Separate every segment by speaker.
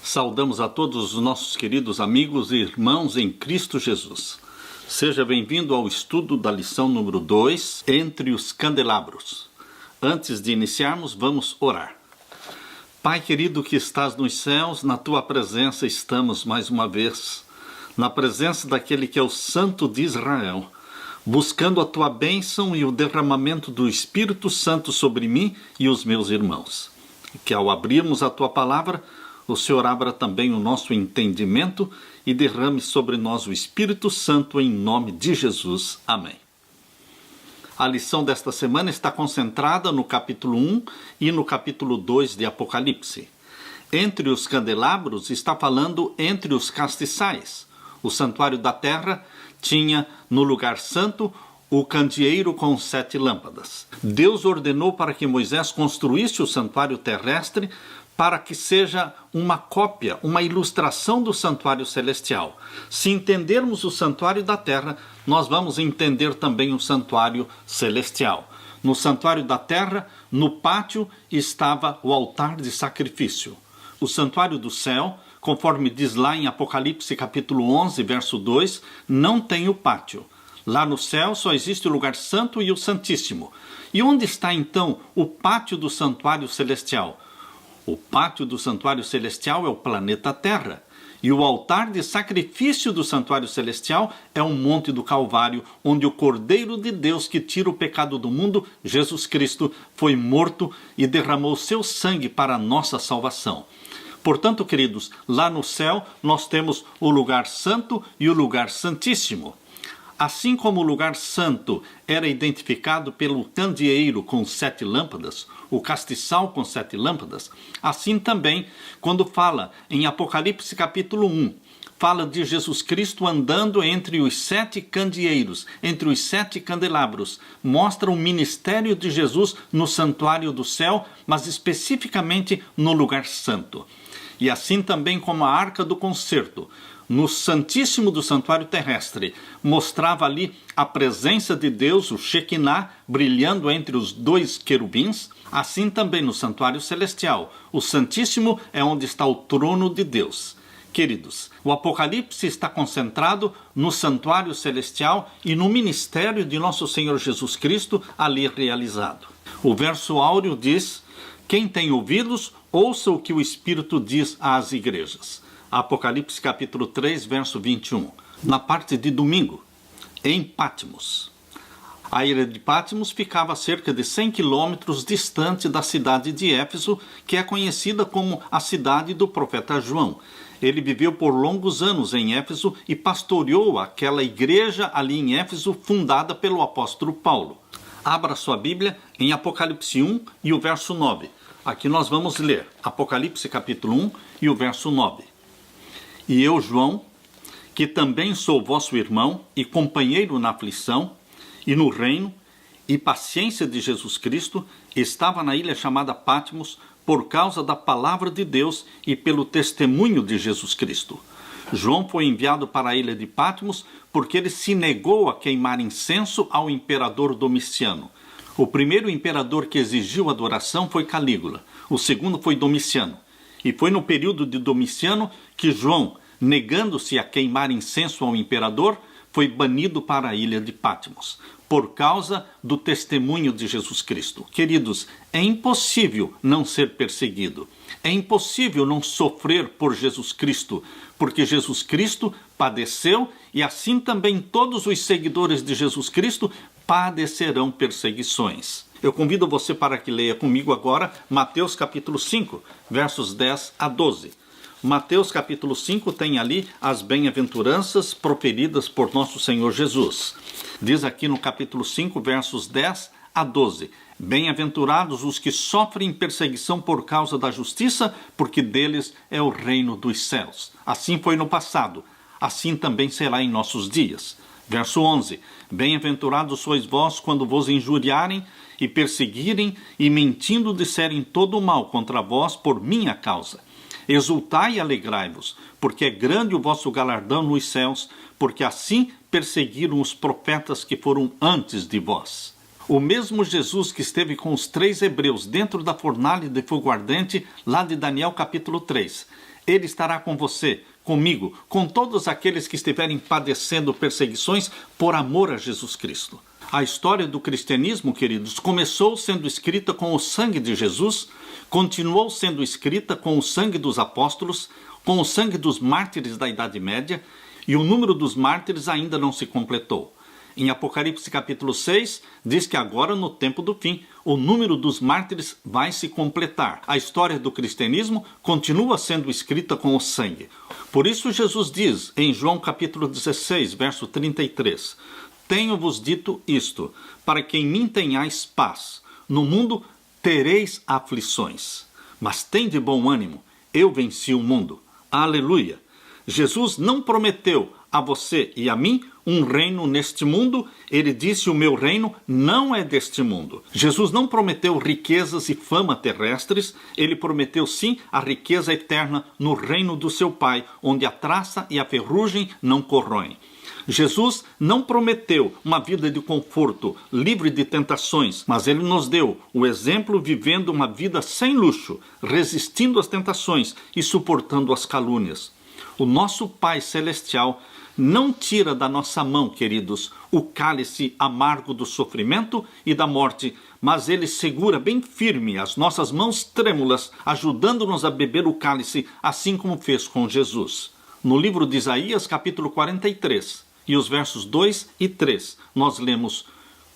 Speaker 1: Saudamos a todos os nossos queridos amigos e irmãos em Cristo Jesus. Seja bem-vindo ao estudo da lição número 2, Entre os Candelabros. Antes de iniciarmos, vamos orar. Pai querido que estás nos céus, na tua presença estamos mais uma vez, na presença daquele que é o Santo de Israel, buscando a tua bênção e o derramamento do Espírito Santo sobre mim e os meus irmãos. Que ao abrirmos a tua palavra, o Senhor abra também o nosso entendimento e derrame sobre nós o Espírito Santo em nome de Jesus. Amém. A lição desta semana está concentrada no capítulo 1 e no capítulo 2 de Apocalipse. Entre os candelabros está falando entre os castiçais. O santuário da terra tinha no lugar santo o candeeiro com 7 lâmpadas. Deus ordenou para que Moisés construísse o santuário terrestre para que seja uma cópia, uma ilustração do santuário celestial. Se entendermos o santuário da terra, nós vamos entender também o santuário celestial. No santuário da terra, no pátio, estava o altar de sacrifício. O santuário do céu, conforme diz lá em Apocalipse capítulo 11, verso 2, não tem o pátio. Lá no céu só existe o lugar santo e o santíssimo. E onde está então o pátio do santuário celestial? O pátio do santuário celestial é o planeta Terra. E o altar de sacrifício do santuário celestial é o Monte do Calvário, onde o Cordeiro de Deus que tira o pecado do mundo, Jesus Cristo, foi morto e derramou seu sangue para a nossa salvação. Portanto, queridos, lá no céu nós temos o lugar santo e o lugar santíssimo. Assim como o lugar santo era identificado pelo candeeiro com 7 lâmpadas, o castiçal com 7 lâmpadas, assim também, quando fala em Apocalipse capítulo 1, fala de Jesus Cristo andando entre os 7 candeeiros, entre os 7 candelabros, mostra o ministério de Jesus no santuário do céu, mas especificamente no lugar santo. E assim também como a arca do concerto, no Santíssimo do Santuário Terrestre, mostrava ali a presença de Deus, o Shekinah, brilhando entre os 2 querubins. Assim também no Santuário Celestial, o Santíssimo é onde está o trono de Deus. Queridos, o Apocalipse está concentrado no Santuário Celestial e no ministério de nosso Senhor Jesus Cristo ali realizado. O verso áureo diz: quem tem ouvidos, ouça o que o Espírito diz às igrejas. Apocalipse capítulo 3, verso 21. Na parte de domingo, em Patmos. A ilha de Patmos ficava a cerca de 100 quilômetros distante da cidade de Éfeso, que é conhecida como a cidade do profeta João. Ele viveu por longos anos em Éfeso e pastoreou aquela igreja ali em Éfeso, fundada pelo apóstolo Paulo. Abra sua Bíblia em Apocalipse 1 e o verso 9. Aqui nós vamos ler Apocalipse capítulo 1 e o verso 9. E eu, João, que também sou vosso irmão e companheiro na aflição e no reino e paciência de Jesus Cristo, estava na ilha chamada Patmos por causa da palavra de Deus e pelo testemunho de Jesus Cristo. João foi enviado para a ilha de Patmos porque ele se negou a queimar incenso ao imperador Domiciano. O primeiro imperador que exigiu adoração foi Calígula, o segundo foi Domiciano. E foi no período de Domiciano que João, negando-se a queimar incenso ao imperador, foi banido para a ilha de Patmos, por causa do testemunho de Jesus Cristo. Queridos, é impossível não ser perseguido. É impossível não sofrer por Jesus Cristo, porque Jesus Cristo padeceu e assim também todos os seguidores de Jesus Cristo padecerão perseguições. Eu convido você para que leia comigo agora Mateus capítulo 5, versos 10 a 12. Mateus capítulo 5 tem ali as bem-aventuranças proferidas por nosso Senhor Jesus. Diz aqui no capítulo 5, versos 10 a 12. Bem-aventurados os que sofrem perseguição por causa da justiça, porque deles é o reino dos céus. Assim foi no passado, assim também será em nossos dias. Verso 11. Bem-aventurados sois vós quando vos injuriarem e perseguirem e mentindo disserem todo o mal contra vós por minha causa. Exultai e alegrai-vos, porque é grande o vosso galardão nos céus, porque assim perseguiram os profetas que foram antes de vós. O mesmo Jesus que esteve com os 3 hebreus dentro da fornalha de fogo ardente, lá de Daniel capítulo 3, Ele estará com você, comigo, com todos aqueles que estiverem padecendo perseguições por amor a Jesus Cristo. A história do cristianismo, queridos, começou sendo escrita com o sangue de Jesus, continuou sendo escrita com o sangue dos apóstolos, com o sangue dos mártires da Idade Média, e o número dos mártires ainda não se completou. Em Apocalipse capítulo 6, diz que agora, no tempo do fim, o número dos mártires vai se completar. A história do cristianismo continua sendo escrita com o sangue. Por isso Jesus diz, em João capítulo 16, verso 33, tenho-vos dito isto, para que em mim tenhais paz. No mundo tereis aflições, mas tende bom ânimo, eu venci o mundo. Aleluia! Jesus não prometeu a você e a mim um reino neste mundo. Ele disse, o meu reino não é deste mundo. Jesus não prometeu riquezas e fama terrestres, ele prometeu sim a riqueza eterna no reino do seu Pai, onde a traça e a ferrugem não corroem. Jesus não prometeu uma vida de conforto, livre de tentações, mas ele nos deu o exemplo vivendo uma vida sem luxo, resistindo às tentações e suportando as calúnias. O nosso Pai Celestial não tira da nossa mão, queridos, o cálice amargo do sofrimento e da morte, mas ele segura bem firme as nossas mãos trêmulas, ajudando-nos a beber o cálice, assim como fez com Jesus. No livro de Isaías, capítulo 43, e os versos 2 e 3, nós lemos,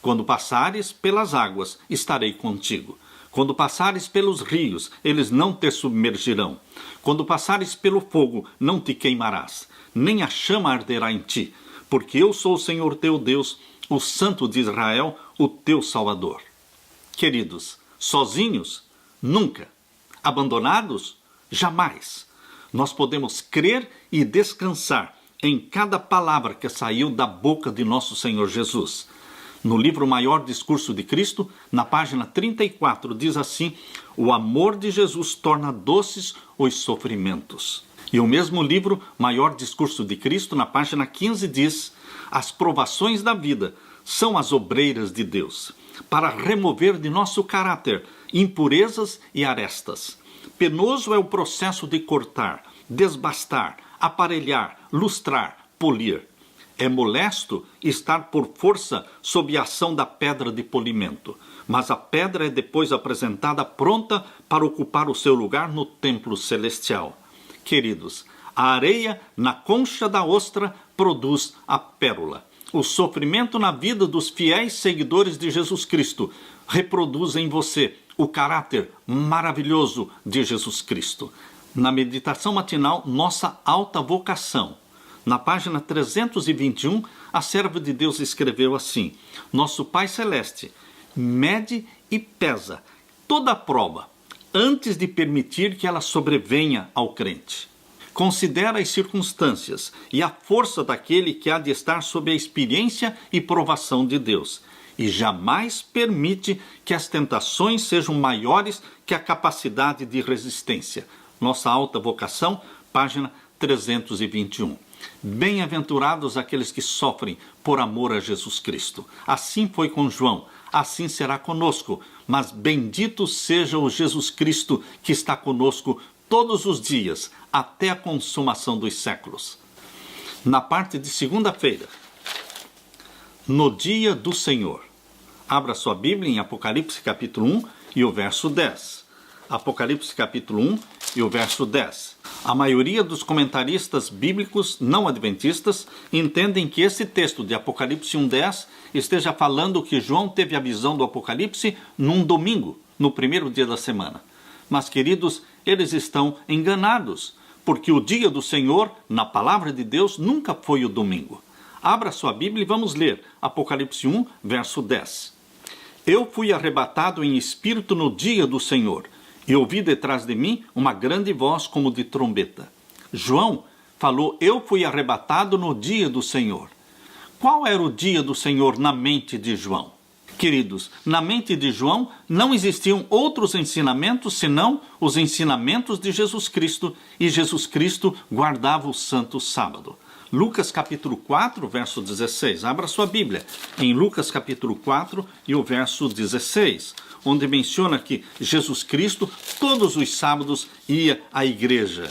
Speaker 1: quando passares pelas águas, estarei contigo. Quando passares pelos rios, eles não te submergirão. Quando passares pelo fogo, não te queimarás, nem a chama arderá em ti, porque eu sou o Senhor teu Deus, o Santo de Israel, o teu Salvador. Queridos, sozinhos? Nunca. Abandonados? Jamais. Nós podemos crer e descansar em cada palavra que saiu da boca de nosso Senhor Jesus. No livro Maior Discurso de Cristo, na página 34, diz assim, o amor de Jesus torna doces os sofrimentos. E o mesmo livro Maior Discurso de Cristo, na página 15, diz, as provações da vida são as obreiras de Deus, para remover de nosso caráter impurezas e arestas. Penoso é o processo de cortar, desbastar, aparelhar, lustrar, polir. É molesto estar por força sob a ação da pedra de polimento, mas a pedra é depois apresentada pronta para ocupar o seu lugar no templo celestial. Queridos, a areia na concha da ostra produz a pérola. O sofrimento na vida dos fiéis seguidores de Jesus Cristo reproduz em você o caráter maravilhoso de Jesus Cristo. Na meditação matinal, nossa alta vocação, na página 321, a serva de Deus escreveu assim, nosso Pai Celeste mede e pesa toda a prova antes de permitir que ela sobrevenha ao crente. Considera as circunstâncias e a força daquele que há de estar sob a experiência e provação de Deus, e jamais permite que as tentações sejam maiores que a capacidade de resistência. Nossa alta vocação, página 321. Bem-aventurados aqueles que sofrem por amor a Jesus Cristo. Assim foi com João, assim será conosco, mas bendito seja o Jesus Cristo que está conosco todos os dias, até a consumação dos séculos. Na parte de segunda-feira, no dia do Senhor. Abra sua Bíblia em Apocalipse capítulo 1 e o verso 10. Apocalipse capítulo 1 e o verso 10. A maioria dos comentaristas bíblicos não adventistas entendem que esse texto de Apocalipse 1:10 esteja falando que João teve a visão do Apocalipse num domingo, no primeiro dia da semana. Mas, queridos, eles estão enganados, porque o dia do Senhor, na palavra de Deus, nunca foi o domingo. Abra sua Bíblia e vamos ler Apocalipse 1, verso 10. Eu fui arrebatado em espírito no dia do Senhor, e ouvi detrás de mim uma grande voz como de trombeta. João falou, eu fui arrebatado no dia do Senhor. Qual era o dia do Senhor na mente de João? Queridos, na mente de João não existiam outros ensinamentos senão os ensinamentos de Jesus Cristo, e Jesus Cristo guardava o santo sábado. Lucas capítulo 4, verso 16. Abra sua Bíblia em Lucas capítulo 4 e o verso 16, onde menciona que Jesus Cristo todos os sábados ia à igreja.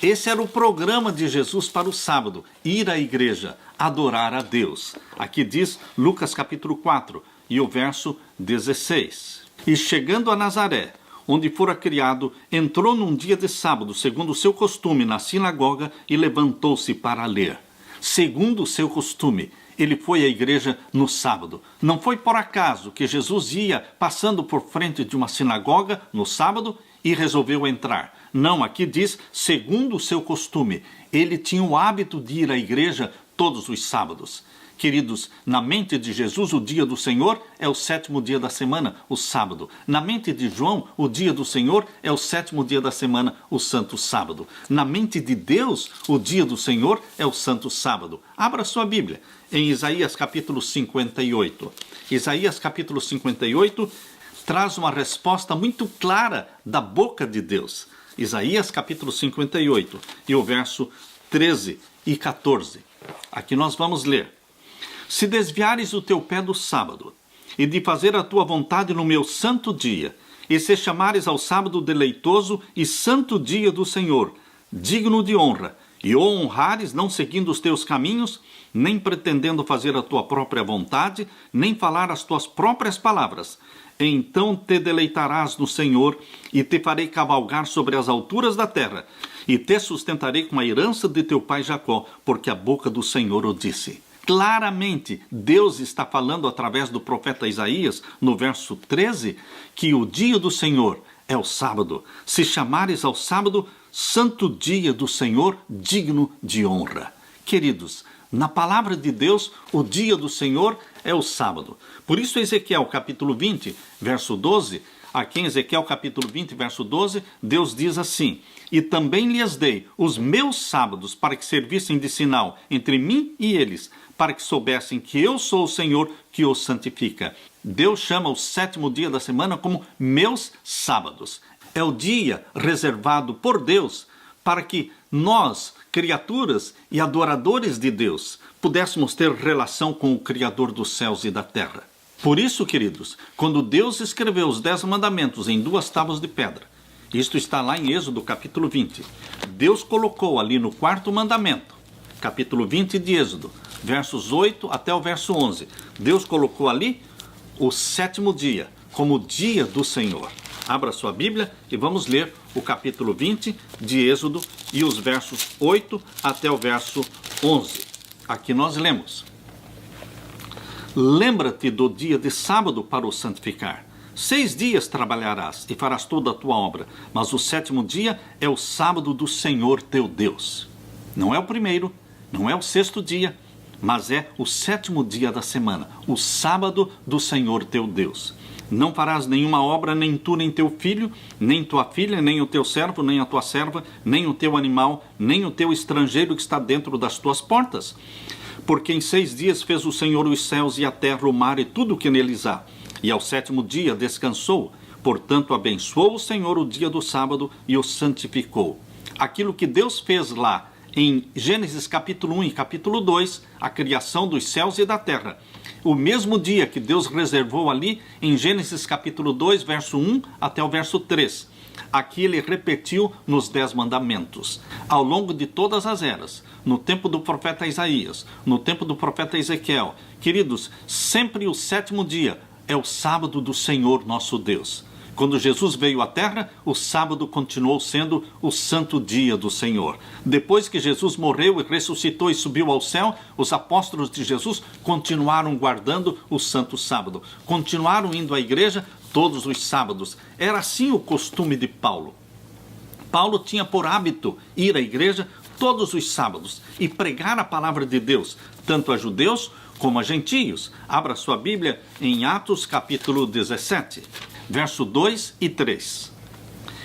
Speaker 1: Esse era o programa de Jesus para o sábado, ir à igreja, adorar a Deus. Aqui diz Lucas capítulo 4 e o verso 16. E chegando a Nazaré, onde fora criado, entrou num dia de sábado, segundo o seu costume, na sinagoga e levantou-se para ler. Segundo o seu costume, ele foi à igreja no sábado. Não foi por acaso que Jesus ia passando por frente de uma sinagoga no sábado e resolveu entrar. Não, aqui diz, segundo o seu costume. Ele tinha o hábito de ir à igreja todos os sábados. Queridos, na mente de Jesus, o dia do Senhor é o 7º dia da semana, o sábado. Na mente de João, o dia do Senhor é o 7º dia da semana, o santo sábado. Na mente de Deus, o dia do Senhor é o santo sábado. Abra sua Bíblia em Isaías capítulo 58. Isaías capítulo 58 traz uma resposta muito clara da boca de Deus. Isaías capítulo 58 e o verso 13 e 14. Aqui nós vamos ler. Se desviares o teu pé do sábado, e de fazer a tua vontade no meu santo dia, e se chamares ao sábado deleitoso e santo dia do Senhor, digno de honra, e o honrares não seguindo os teus caminhos, nem pretendendo fazer a tua própria vontade, nem falar as tuas próprias palavras, então te deleitarás no Senhor, e te farei cavalgar sobre as alturas da terra, e te sustentarei com a herança de teu pai Jacó, porque a boca do Senhor o disse. Claramente, Deus está falando através do profeta Isaías, no verso 13, que o dia do Senhor é o sábado. Se chamares ao sábado, santo dia do Senhor, digno de honra. Queridos, na palavra de Deus, o dia do Senhor é o sábado. Por isso, Ezequiel capítulo 20, verso 12, aqui em Ezequiel capítulo 20, verso 12, Deus diz assim: e também lhes dei os meus sábados para que servissem de sinal entre mim e eles, para que soubessem que eu sou o Senhor que os santifica. Deus chama o 7º dia da semana como meus sábados. É o dia reservado por Deus para que nós, criaturas e adoradores de Deus, pudéssemos ter relação com o Criador dos céus e da terra. Por isso, queridos, quando Deus escreveu os 10 mandamentos em 2 tábuas de pedra, isto está lá em Êxodo capítulo 20, Deus colocou ali no 4º mandamento, capítulo 20 de Êxodo, versos 8 até o verso 11, Deus colocou ali o 7º dia, como o dia do Senhor. Abra sua Bíblia e vamos ler o capítulo 20 de Êxodo e os versos 8 até o verso 11. Aqui nós lemos: lembra-te do dia de sábado para o santificar. 6 dias trabalharás e farás toda a tua obra, mas o 7º dia é o sábado do Senhor teu Deus. Não é o primeiro, não é o 6º dia, mas é o 7º dia da semana, o sábado do Senhor teu Deus. Não farás nenhuma obra, nem tu, nem teu filho, nem tua filha, nem o teu servo, nem a tua serva, nem o teu animal, nem o teu estrangeiro que está dentro das tuas portas. Porque em 6 dias fez o Senhor os céus e a terra, o mar e tudo o que neles há. E ao 7º dia descansou. Portanto, abençoou o Senhor o dia do sábado e o santificou. Aquilo que Deus fez lá em Gênesis capítulo 1 e capítulo 2, a criação dos céus e da terra. O mesmo dia que Deus reservou ali em Gênesis capítulo 2, verso 1 até o verso 3. Aqui ele repetiu nos 10 mandamentos. Ao longo de todas as eras, no tempo do profeta Isaías, no tempo do profeta Ezequiel, queridos, sempre o 7º dia é o sábado do Senhor nosso Deus. Quando Jesus veio à terra, o sábado continuou sendo o santo dia do Senhor. Depois que Jesus morreu e ressuscitou e subiu ao céu, os apóstolos de Jesus continuaram guardando o santo sábado. Continuaram indo à igreja todos os sábados. Era assim o costume de Paulo. Paulo tinha por hábito ir à igreja todos os sábados e pregar a palavra de Deus, tanto a judeus como a gentios. Abra sua Bíblia em Atos capítulo 17. Verso 2 e 3.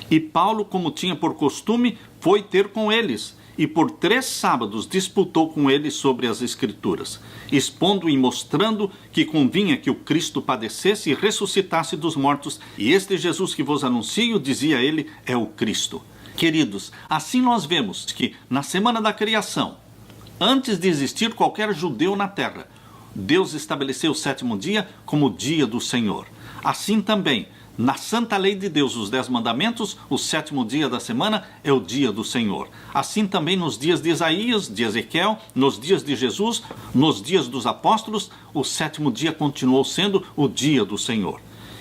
Speaker 1: E Paulo, como tinha por costume, foi ter com eles, e por 3 sábados disputou com eles sobre as Escrituras, expondo e mostrando que convinha que o Cristo padecesse e ressuscitasse dos mortos, e este Jesus que vos anuncio, dizia ele, é o Cristo. Queridos, assim nós vemos que na semana da criação, antes de existir qualquer judeu na terra, Deus estabeleceu o 7º dia como o dia do Senhor. Assim também, Na santa lei de Deus, os 10 mandamentos, o 7º dia da semana é o dia do Senhor. Assim também nos dias de Isaías, de Ezequiel, nos dias de Jesus, nos dias dos apóstolos, o 7º dia continuou sendo o dia do Senhor.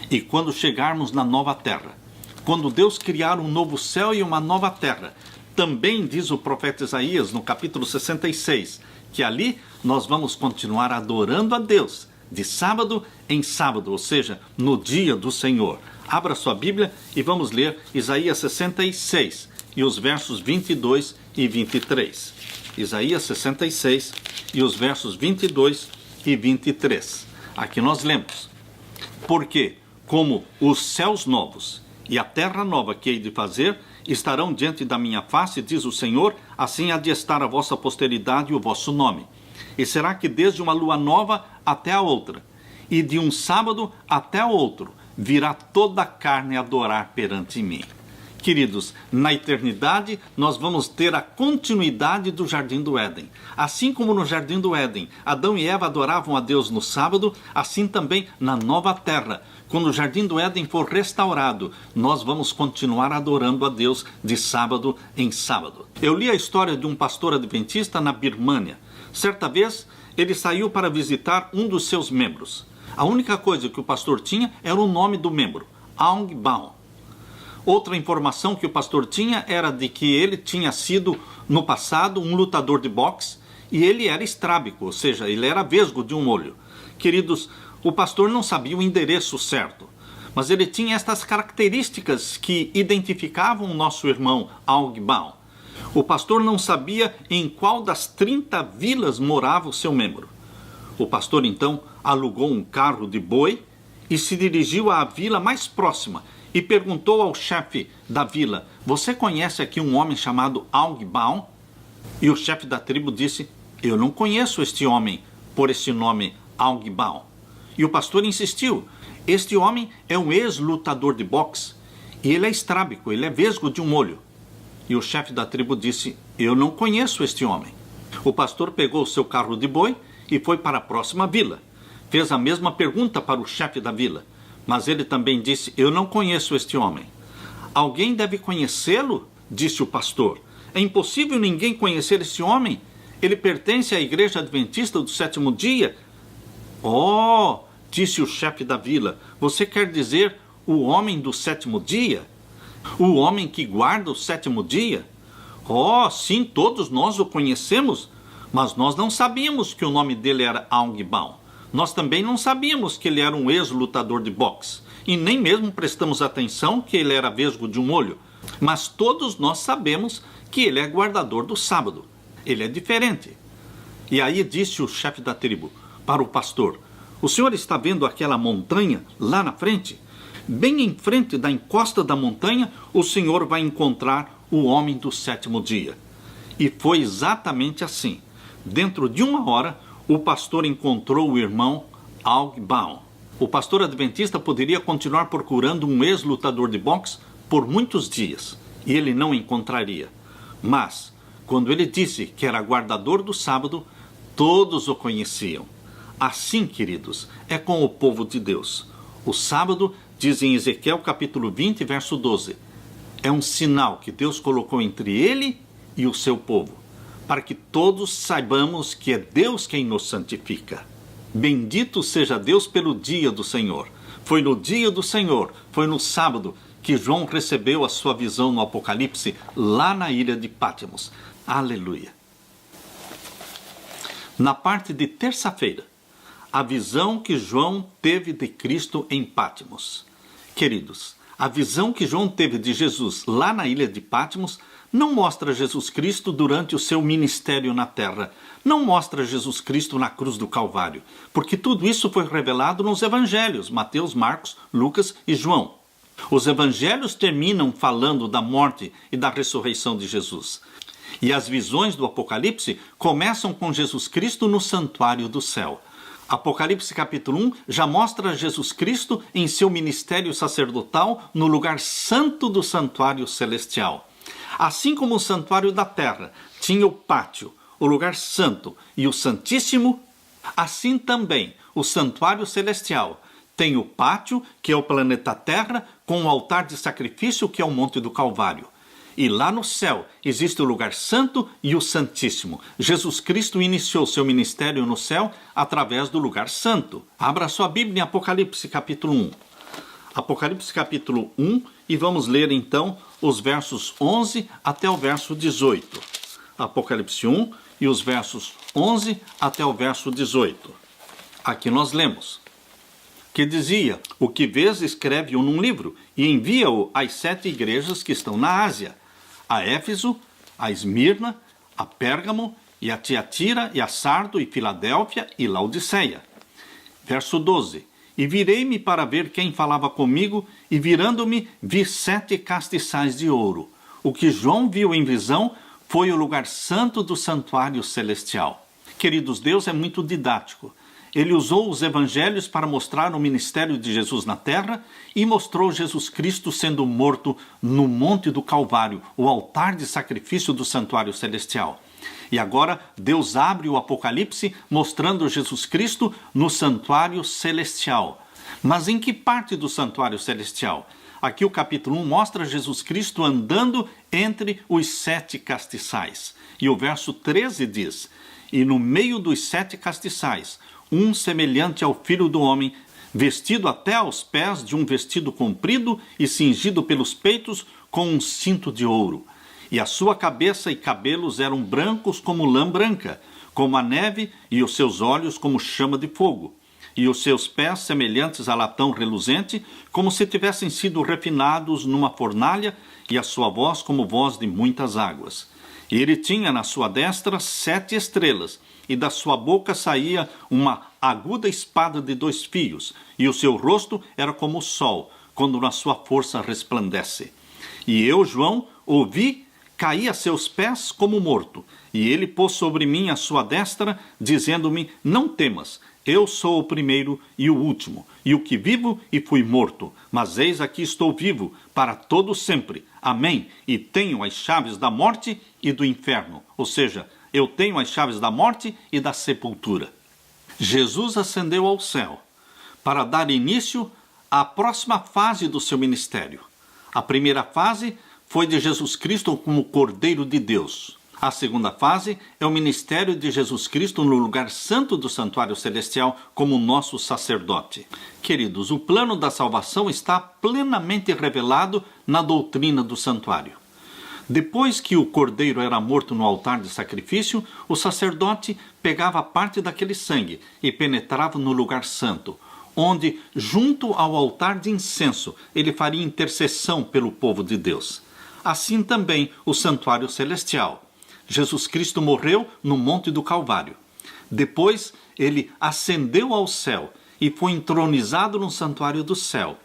Speaker 1: E quando chegarmos na nova terra, quando Deus criar um novo céu e uma nova terra, também diz o profeta Isaías no capítulo 66, que ali nós vamos continuar adorando a Deus, de sábado em sábado, ou seja, no dia do Senhor. Abra sua Bíblia e vamos ler Isaías 66 e os versos 22 e 23. Isaías 66 e os versos 22 e 23. Aqui nós lemos: porque como os céus novos e a terra nova que hei de fazer estarão diante da minha face, diz o Senhor, assim há de estar a vossa posteridade e o vosso nome. E será que desde uma lua nova até a outra, e de um sábado até o outro, virá toda a carne adorar perante mim. Queridos, na eternidade nós vamos ter a continuidade do Jardim do Éden. Assim como no Jardim do Éden, Adão e Eva adoravam a Deus no sábado, assim também na nova terra. Quando o Jardim do Éden for restaurado, nós vamos continuar adorando a Deus de sábado em sábado. Eu li a história de um pastor adventista na Birmânia. Certa vez, ele saiu para visitar um dos seus membros. A única coisa que o pastor tinha era o nome do membro, Aung Baum. Outra informação que o pastor tinha era de que ele tinha sido, no passado, um lutador de boxe e ele era estrábico, ou seja, ele era vesgo de um olho. Queridos, o pastor não sabia o endereço certo, mas ele tinha estas características que identificavam o nosso irmão Aung Baum. O pastor não sabia em qual das 30 vilas morava o seu membro. O pastor então alugou um carro de boi e se dirigiu à vila mais próxima e perguntou ao chefe da vila: você conhece aqui um homem chamado Aung Baum? E o chefe da tribo disse: eu não conheço este homem por esse nome Aung Baum. E o pastor insistiu: este homem é um ex-lutador de boxe e ele é estrábico, ele é vesgo de um olho. E o chefe da tribo disse: eu não conheço este homem. O pastor pegou o seu carro de boi e foi para a próxima vila. Fez a mesma pergunta para o chefe da vila, mas ele também disse: eu não conheço este homem. Alguém deve conhecê-lo? Disse o pastor. É impossível ninguém conhecer esse homem. Ele pertence à igreja adventista do 7º dia. Oh, disse o chefe da vila, você quer dizer o homem do 7º dia? O homem que guarda o 7º dia? Oh, sim, todos nós o conhecemos, mas nós não sabíamos que o nome dele era Aung Baum. Nós também não sabíamos que ele era um ex-lutador de boxe, e nem mesmo prestamos atenção que ele era vesgo de um olho. Mas todos nós sabemos que ele é guardador do sábado. Ele é diferente. E aí disse o chefe da tribo para o pastor: o senhor está vendo aquela montanha lá na frente? Bem em frente da encosta da montanha, o senhor vai encontrar o homem do 7º dia. E foi exatamente assim. Dentro de 1 hora, o pastor encontrou o irmão Aung Baum. O pastor adventista poderia continuar procurando um ex-lutador de boxe por muitos dias, e ele não encontraria. Mas, quando ele disse que era guardador do sábado, todos o conheciam. Assim, queridos, é com o povo de Deus. O sábado, diz em Ezequiel capítulo 20, verso 12, é um sinal que Deus colocou entre ele e o seu povo, para que todos saibamos que é Deus quem nos santifica. Bendito seja Deus pelo dia do Senhor. Foi no dia do Senhor, foi no sábado, que João recebeu a sua visão no Apocalipse, lá na ilha de Pátimos. Aleluia! Na parte de terça-feira, a visão que João teve de Cristo em Pátimos. Queridos, a visão que João teve de Jesus lá na ilha de Pátimos não mostra Jesus Cristo durante o seu ministério na terra. Não mostra Jesus Cristo na cruz do Calvário, porque tudo isso foi revelado nos evangelhos, Mateus, Marcos, Lucas e João. Os evangelhos terminam falando da morte e da ressurreição de Jesus. E as visões do Apocalipse começam com Jesus Cristo no santuário do céu. Apocalipse capítulo 1 já mostra Jesus Cristo em seu ministério sacerdotal no lugar santo do santuário celestial. Assim como o santuário da terra tinha o pátio, o lugar santo e o santíssimo, assim também o santuário celestial Tem o pátio, que é o planeta Terra, com o altar de sacrifício, que é o Monte do Calvário. E lá no céu existe o lugar santo e o santíssimo. Jesus Cristo iniciou seu ministério no céu através do lugar santo. Abra sua Bíblia em Apocalipse capítulo 1. Apocalipse capítulo 1, e vamos ler então os versos 11 até o verso 18. Apocalipse 1 e os versos 11 até o verso 18. Aqui nós lemos: que dizia: o que vês, escreve-o num livro e envia-o às 7 igrejas que estão na Ásia, a Éfeso, a Esmirna, a Pérgamo, e a Tiatira, e a Sardo, e Filadélfia, e Laodiceia. Verso 12: e virei-me para ver quem falava comigo, e virando-me, vi 7 castiçais de ouro. O que João viu em visão foi o lugar santo do santuário celestial. Queridos, Deus é muito didático. Ele usou os evangelhos para mostrar o ministério de Jesus na terra e mostrou Jesus Cristo sendo morto no Monte do Calvário, o altar de sacrifício do santuário celestial. E agora Deus abre o Apocalipse mostrando Jesus Cristo no santuário celestial. Mas em que parte do santuário celestial? Aqui o capítulo 1 mostra Jesus Cristo andando entre os 7 castiçais. E o verso 13 diz: e no meio dos 7 castiçais, um semelhante ao Filho do Homem, vestido até aos pés de um vestido comprido e cingido pelos peitos com um cinto de ouro. E a sua cabeça e cabelos eram brancos como lã branca, como a neve, e os seus olhos como chama de fogo. E os seus pés semelhantes a latão reluzente, como se tivessem sido refinados numa fornalha, e a sua voz como voz de muitas águas. E ele tinha na sua destra 7 estrelas, e da sua boca saía uma aguda espada de 2 fios, e o seu rosto era como o sol, quando na sua força resplandece. E eu, João, ouvi, caí a seus pés como morto, e ele pôs sobre mim a sua destra, dizendo-me: não temas, eu sou o primeiro e o último, e o que vivo e fui morto, mas eis aqui estou vivo, para todo sempre. Amém. E tenho as chaves da morte e do inferno, ou seja, eu tenho as chaves da morte e da sepultura. Jesus ascendeu ao céu para dar início à próxima fase do seu ministério. A primeira fase foi de Jesus Cristo como Cordeiro de Deus. A segunda fase é o ministério de Jesus Cristo no lugar santo do santuário celestial como nosso sacerdote. Queridos, o plano da salvação está plenamente revelado na doutrina do santuário. Depois que o cordeiro era morto no altar de sacrifício, o sacerdote pegava parte daquele sangue e penetrava no lugar santo, onde, junto ao altar de incenso, ele faria intercessão pelo povo de Deus. Assim também o santuário celestial. Jesus Cristo morreu no Monte do Calvário. Depois, ele ascendeu ao céu e foi entronizado no santuário do céu.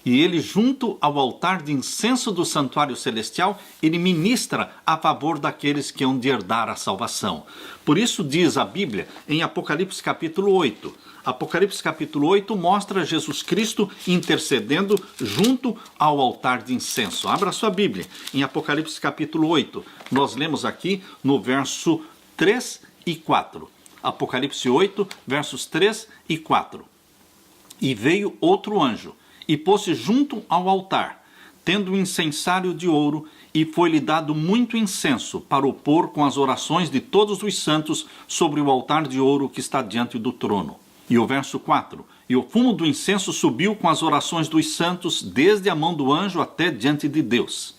Speaker 1: E ele, junto ao altar de incenso do santuário celestial, ele ministra a favor daqueles que hão de herdar a salvação. Por isso diz a Bíblia em Apocalipse capítulo 8. Apocalipse capítulo 8 mostra Jesus Cristo intercedendo junto ao altar de incenso. Abra sua Bíblia em Apocalipse capítulo 8. Nós lemos aqui no verso 3 e 4. Apocalipse 8, versos 3 e 4. E veio outro anjo e pôs-se junto ao altar, tendo um incensário de ouro, e foi-lhe dado muito incenso para o pôr com as orações de todos os santos sobre o altar de ouro que está diante do trono. E o verso 4: e o fumo do incenso subiu com as orações dos santos, desde a mão do anjo até diante de Deus.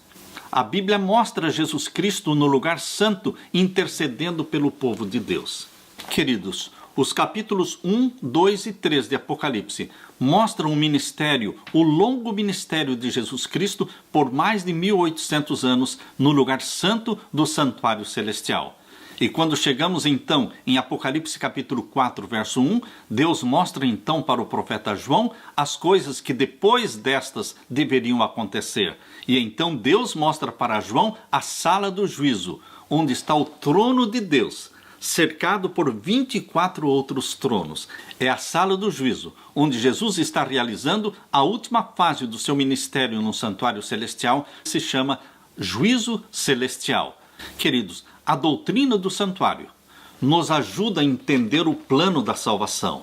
Speaker 1: A Bíblia mostra Jesus Cristo no lugar santo, intercedendo pelo povo de Deus. Queridos, os capítulos 1, 2 e 3 de Apocalipse mostram o ministério, o longo ministério de Jesus Cristo por mais de 1800 anos no lugar santo do santuário celestial. E quando chegamos então em Apocalipse capítulo 4, verso 1, Deus mostra então para o profeta João as coisas que depois destas deveriam acontecer. E então Deus mostra para João a sala do juízo, onde está o trono de Deus, cercado por 24 outros tronos. É a sala do juízo, onde Jesus está realizando a última fase do seu ministério no santuário celestial, se chama juízo celestial. Queridos, a doutrina do santuário nos ajuda a entender o plano da salvação.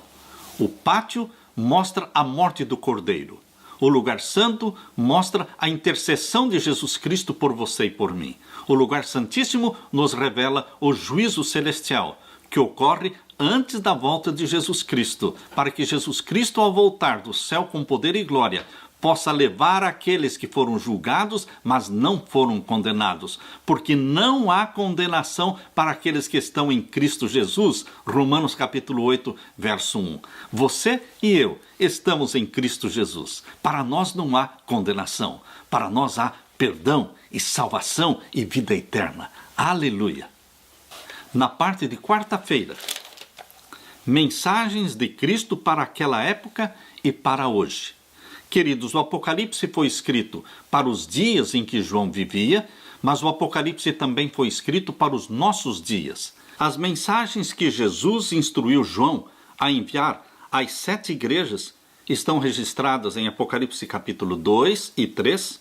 Speaker 1: O pátio mostra a morte do Cordeiro. O lugar santo mostra a intercessão de Jesus Cristo por você e por mim. O lugar santíssimo nos revela o juízo celestial, que ocorre antes da volta de Jesus Cristo, para que Jesus Cristo, ao voltar do céu com poder e glória, possa levar aqueles que foram julgados, mas não foram condenados, porque não há condenação para aqueles que estão em Cristo Jesus. Romanos capítulo 8, verso 1. Você e eu estamos em Cristo Jesus. Para nós não há condenação, para nós há perdão e salvação e vida eterna. Aleluia! Na parte de quarta-feira, mensagens de Cristo para aquela época e para hoje. Queridos, o Apocalipse foi escrito para os dias em que João vivia, mas o Apocalipse também foi escrito para os nossos dias. As mensagens que Jesus instruiu João a enviar às 7 igrejas estão registradas em Apocalipse capítulo 2 e 3.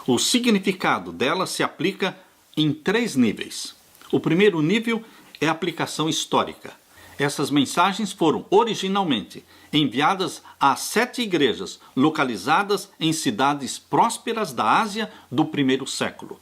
Speaker 1: O significado delas se aplica em 3 níveis. O primeiro nível é a aplicação histórica. Essas mensagens foram originalmente enviadas a 7 igrejas localizadas em cidades prósperas da Ásia do primeiro século.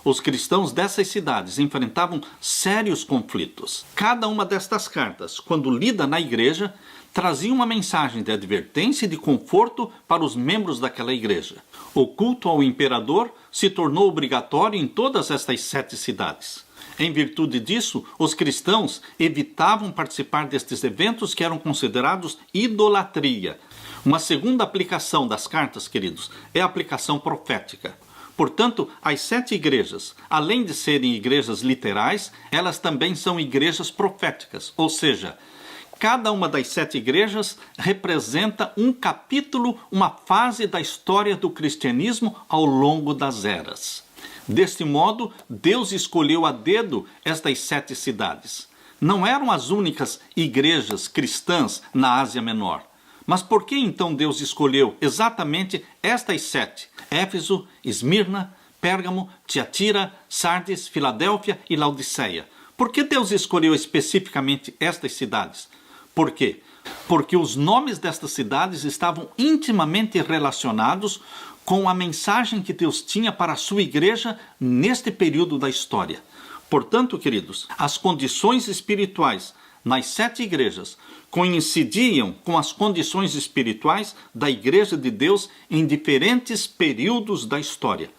Speaker 1: Os cristãos dessas cidades enfrentavam sérios conflitos. Cada uma destas cartas, quando lida na igreja, trazia uma mensagem de advertência e de conforto para os membros daquela igreja. O culto ao imperador se tornou obrigatório em todas estas 7 cidades. Em virtude disso, os cristãos evitavam participar destes eventos que eram considerados idolatria. Uma segunda aplicação das cartas, queridos, é a aplicação profética. Portanto, as 7 igrejas, além de serem igrejas literais, elas também são igrejas proféticas, ou seja, cada uma das 7 igrejas representa um capítulo, uma fase da história do cristianismo ao longo das eras. Deste modo, Deus escolheu a dedo estas 7 cidades. Não eram as únicas igrejas cristãs na Ásia Menor. Mas por que então Deus escolheu exatamente estas 7? Éfeso, Esmirna, Pérgamo, Tiatira, Sardes, Filadélfia e Laodiceia. Por que Deus escolheu especificamente estas cidades? Por quê? Porque os nomes destas cidades estavam intimamente relacionados com a mensagem que Deus tinha para a sua igreja neste período da história. Portanto, queridos, as condições espirituais nas 7 igrejas coincidiam com as condições espirituais da igreja de Deus em diferentes períodos da história.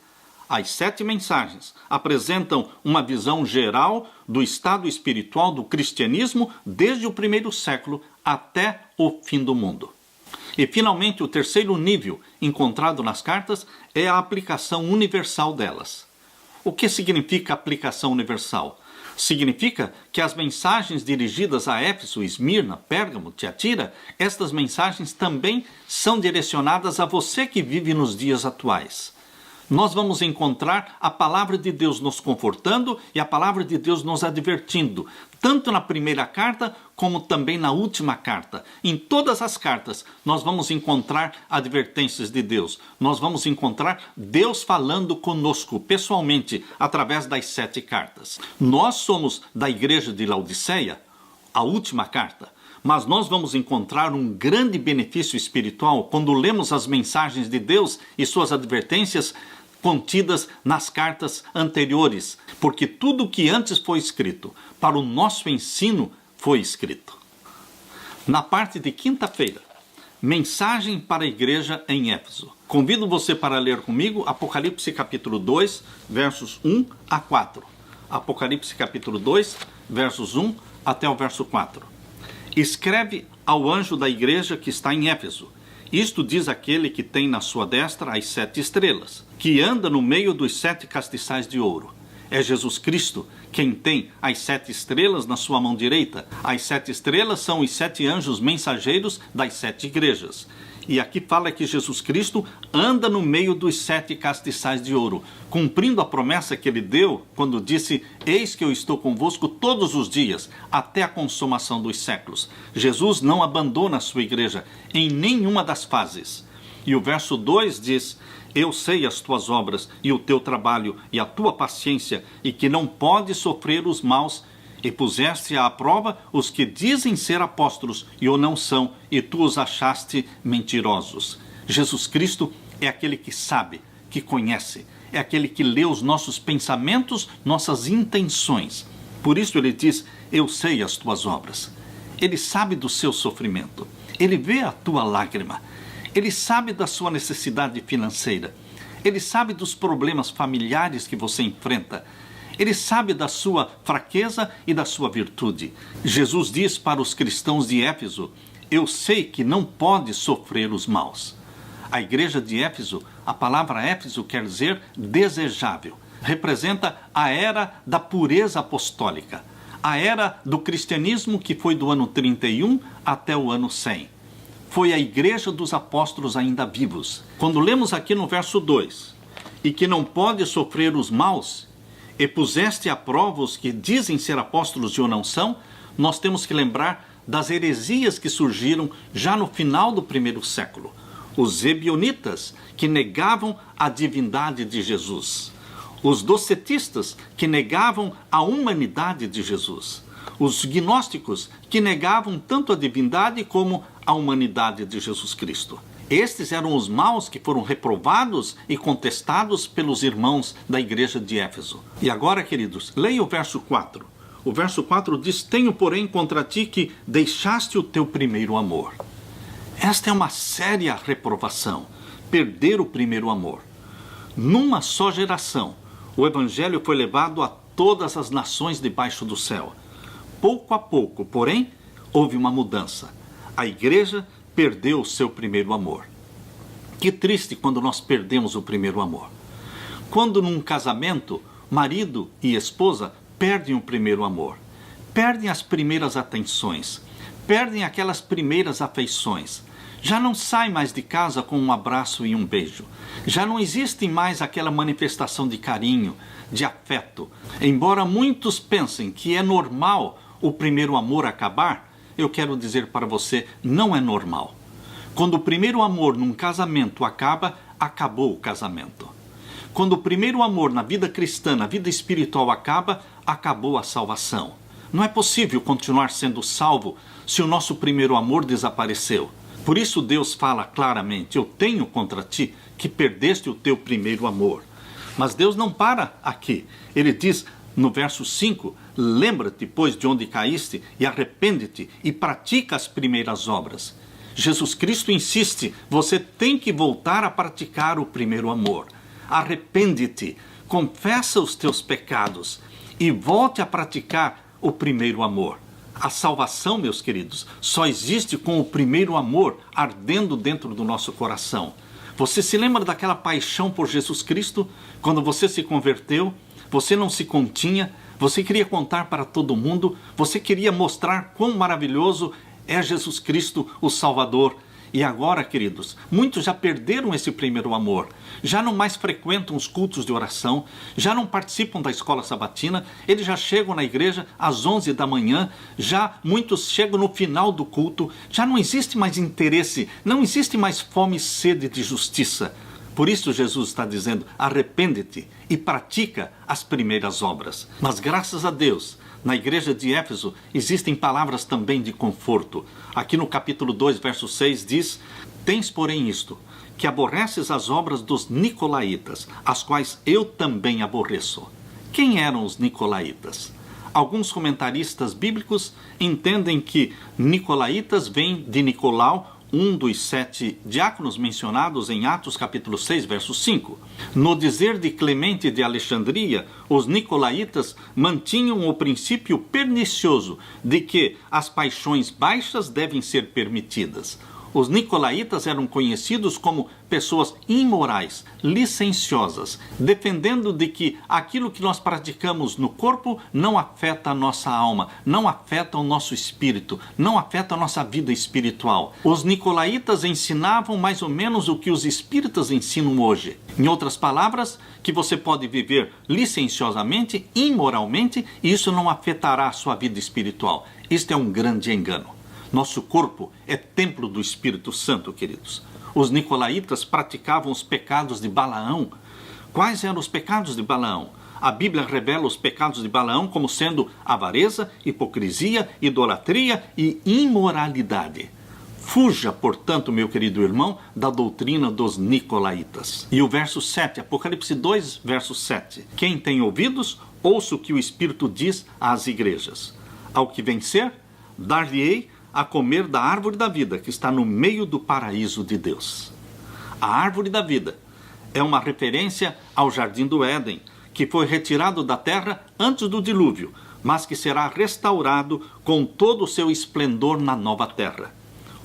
Speaker 1: As 7 mensagens apresentam uma visão geral do estado espiritual do cristianismo desde o primeiro século até o fim do mundo. E, finalmente, o terceiro nível encontrado nas cartas é a aplicação universal delas. O que significa aplicação universal? Significa que as mensagens dirigidas a Éfeso, Esmirna, Pérgamo, Tiatira, estas mensagens também são direcionadas a você que vive nos dias atuais. Nós vamos encontrar a palavra de Deus nos confortando e a palavra de Deus nos advertindo, tanto na primeira carta como também na última carta. Em todas as cartas nós vamos encontrar advertências de Deus. Nós vamos encontrar Deus falando conosco pessoalmente através das 7 cartas. Nós somos da igreja de Laodiceia, a última carta. Mas nós vamos encontrar um grande benefício espiritual quando lemos as mensagens de Deus e suas advertências contidas nas cartas anteriores, porque tudo que antes foi escrito para o nosso ensino foi escrito. Na parte de quinta-feira, mensagem para a igreja em Éfeso. Convido você para ler comigo Apocalipse capítulo 2, versos 1 a 4. Apocalipse capítulo 2, versos 1 até o verso 4. Escreve ao anjo da igreja que está em Éfeso. Isto diz aquele que tem na sua destra as 7 estrelas, que anda no meio dos 7 castiçais de ouro. É Jesus Cristo quem tem as 7 estrelas na sua mão direita. As 7 estrelas são os 7 anjos mensageiros das 7 igrejas. E aqui fala que Jesus Cristo anda no meio dos 7 castiçais de ouro, cumprindo a promessa que ele deu quando disse: eis que eu estou convosco todos os dias, até a consumação dos séculos. Jesus não abandona a sua igreja em nenhuma das fases. E o verso 2 diz: eu sei as tuas obras e o teu trabalho e a tua paciência, e que não podes sofrer os maus, e puseste à prova os que dizem ser apóstolos e o não são, e tu os achaste mentirosos. Jesus Cristo é aquele que sabe, que conhece, é aquele que lê os nossos pensamentos, nossas intenções. Por isso ele diz: eu sei as tuas obras. Ele sabe do seu sofrimento, ele vê a tua lágrima, ele sabe da sua necessidade financeira, ele sabe dos problemas familiares que você enfrenta, ele sabe da sua fraqueza e da sua virtude. Jesus diz para os cristãos de Éfeso: eu sei que não pode sofrer os maus. A igreja de Éfeso, a palavra Éfeso quer dizer desejável. Representa a era da pureza apostólica, a era do cristianismo que foi do ano 31 até o ano 100. Foi a igreja dos apóstolos ainda vivos. Quando lemos aqui no verso 2, e que não pode sofrer os maus, e puseste à prova os que dizem ser apóstolos e o não são, nós temos que lembrar das heresias que surgiram já no final do primeiro século. Os ebionitas, que negavam a divindade de Jesus. Os docetistas, que negavam a humanidade de Jesus. Os gnósticos, que negavam tanto a divindade como a humanidade de Jesus Cristo. Estes eram os maus que foram reprovados e contestados pelos irmãos da igreja de Éfeso. E agora, queridos, leia o verso 4. O verso 4 diz: tenho, porém, contra ti que deixaste o teu primeiro amor. Esta é uma séria reprovação, perder o primeiro amor. Numa só geração, o evangelho foi levado a todas as nações debaixo do céu. Pouco a pouco, porém, houve uma mudança. A igreja perdeu o seu primeiro amor. Que triste quando nós perdemos o primeiro amor. Quando num casamento, marido e esposa perdem o primeiro amor, perdem as primeiras atenções, perdem aquelas primeiras afeições. Já não sai mais de casa com um abraço e um beijo. Já não existe mais aquela manifestação de carinho, de afeto. Embora muitos pensem que é normal o primeiro amor acabar, eu quero dizer para você, não é normal. Quando o primeiro amor num casamento acaba, acabou o casamento. Quando o primeiro amor na vida cristã, na vida espiritual acaba, acabou a salvação. Não é possível continuar sendo salvo se o nosso primeiro amor desapareceu. Por isso Deus fala claramente: eu tenho contra ti que perdeste o teu primeiro amor. Mas Deus não para aqui. Ele diz no verso 5, lembra-te, pois, de onde caíste, e arrepende-te, e pratica as primeiras obras. Jesus Cristo insiste, você tem que voltar a praticar o primeiro amor. Arrepende-te, confessa os teus pecados, e volte a praticar o primeiro amor. A salvação, meus queridos, só existe com o primeiro amor ardendo dentro do nosso coração. Você se lembra daquela paixão por Jesus Cristo? Quando você se converteu, você não se continha, você queria contar para todo mundo, você queria mostrar quão maravilhoso é Jesus Cristo, o Salvador. E agora, queridos, muitos já perderam esse primeiro amor, já não mais frequentam os cultos de oração, já não participam da escola sabatina, eles já chegam na igreja às 11 da manhã, já muitos chegam no final do culto, já não existe mais interesse, não existe mais fome e sede de justiça. Por isso Jesus está dizendo: arrepende-te e pratica as primeiras obras. Mas graças a Deus, na igreja de Éfeso existem palavras também de conforto. Aqui no capítulo 2, verso 6 diz: tens, porém, isto, que aborreces as obras dos nicolaítas, as quais eu também aborreço. Quem eram os nicolaítas? Alguns comentaristas bíblicos entendem que nicolaítas vem de Nicolau, um dos 7 diáconos mencionados em Atos capítulo 6, verso 5. No dizer de Clemente de Alexandria, os nicolaítas mantinham o princípio pernicioso de que as paixões baixas devem ser permitidas. Os nicolaítas eram conhecidos como pessoas imorais, licenciosas, defendendo de que aquilo que nós praticamos no corpo não afeta a nossa alma, não afeta o nosso espírito, não afeta a nossa vida espiritual. Os nicolaítas ensinavam mais ou menos o que os espíritas ensinam hoje. Em outras palavras, que você pode viver licenciosamente, imoralmente, e isso não afetará a sua vida espiritual. Isto é um grande engano. Nosso corpo é templo do Espírito Santo, queridos. Os nicolaítas praticavam os pecados de Balaão. Quais eram os pecados de Balaão? a Bíblia revela os pecados de Balaão como sendo avareza, hipocrisia, idolatria e imoralidade. Fuja, portanto, meu querido irmão, da doutrina dos nicolaítas. E o verso 7, Apocalipse 2, verso 7. Quem tem ouvidos, ouça o que o Espírito diz às igrejas. Ao que vencer, dar-lhe-ei a comer da árvore da vida, que está no meio do paraíso de Deus. A árvore da vida é uma referência ao jardim do Éden, que foi retirado da terra antes do dilúvio, mas que será restaurado com todo o seu esplendor na nova terra.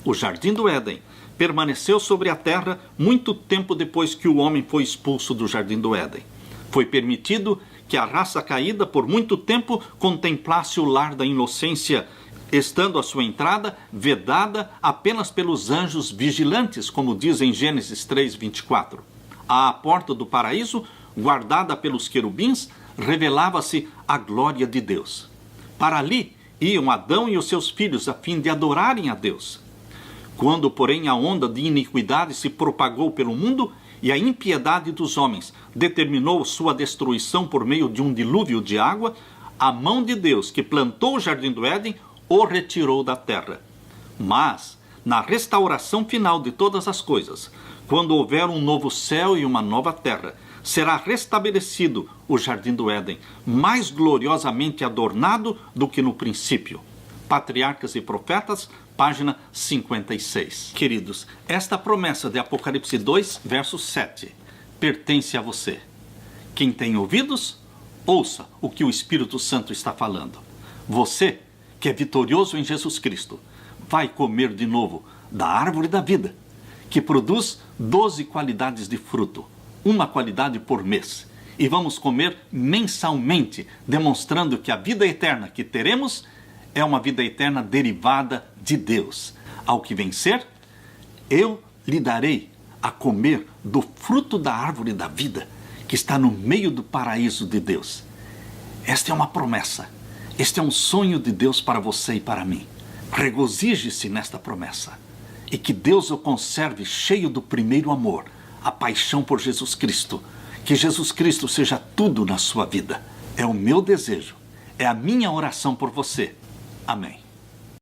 Speaker 1: O jardim do Éden permaneceu sobre a terra muito tempo depois que o homem foi expulso do jardim do Éden. Foi permitido que a raça caída por muito tempo contemplasse o lar da inocência, estando a sua entrada vedada apenas pelos anjos vigilantes, como diz em Gênesis 3:24. À porta do paraíso, guardada pelos querubins, revelava-se a glória de Deus. Para ali iam Adão e os seus filhos a fim de adorarem a Deus. Quando, porém, a onda de iniquidade se propagou pelo mundo e a impiedade dos homens determinou sua destruição por meio de um dilúvio de água, a mão de Deus, que plantou o jardim do Éden, o retirou da terra. Mas, na restauração final de todas as coisas, quando houver um novo céu e uma nova terra, será restabelecido o jardim do Éden, mais gloriosamente adornado do que no princípio. Patriarcas e Profetas, página 56. Queridos, esta promessa de Apocalipse 2, verso 7, pertence a você. Quem tem ouvidos, ouça o que o Espírito Santo está falando. Você, que é vitorioso em Jesus Cristo, vai comer de novo da árvore da vida, que produz 12 qualidades de fruto, uma qualidade por mês. E vamos comer mensalmente, demonstrando que a vida eterna que teremos é uma vida eterna derivada de Deus. Ao que vencer, eu lhe darei a comer do fruto da árvore da vida, que está no meio do paraíso de Deus. Esta é uma promessa. Este é um sonho de Deus para você e para mim. Regozije-se nesta promessa. E que Deus o conserve cheio do primeiro amor, a paixão por Jesus Cristo. Que Jesus Cristo seja tudo na sua vida. É o meu desejo. É a minha oração por você. Amém.